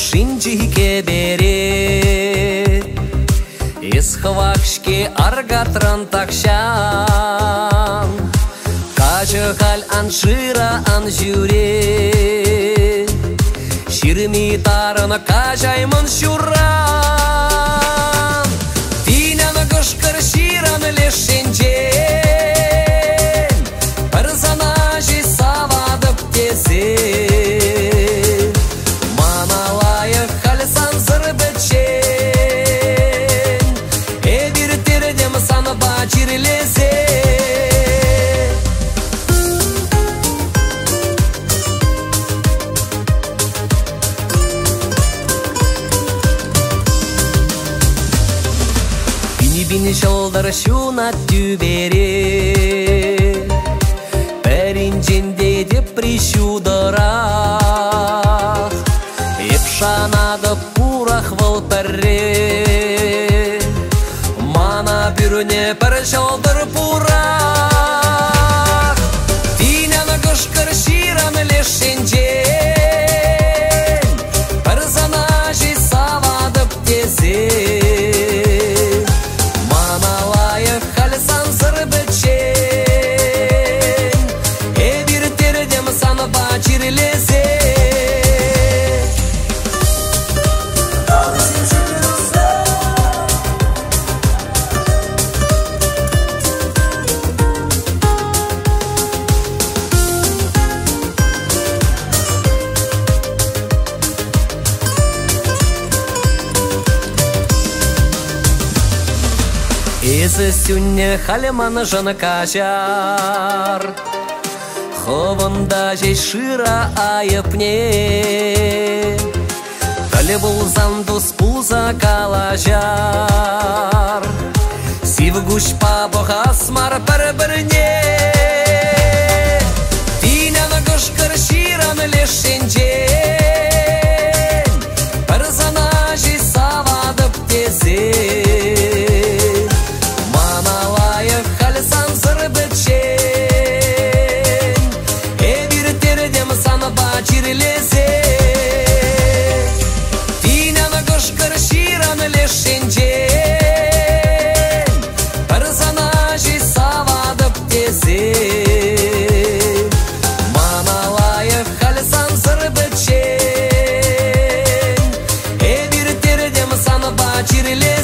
шинчике бере, исхвакшке аргатран такшан, качыхал аншира анжюре, ширми тарына кажаймын шуран, тиняны кышкыр ширан лешенчен, персонажи савадып тезе. Бини жылдар шуна түбере, пәрінженде деп прищудырақ, епшанады пурах выл пәрре, мана бүріне пір жылдар пурах, тиняны кышкыр шираны лешенчен, персонажи савадып тезе. Езі сүнне халеманы жаны кажар, ховында жей шыра айыпне, калі бұлзан дос пуза калажар, сивгуш пабық асмар бір-бірне, тиняны кышкыр шираны лешенчен, персонажи савадып тезе. Тиняны кышкыр шираны лешенчен, персонажи савадып тезе. Маналайық қалсан сыр бітшен, бир тердем саны бачирле.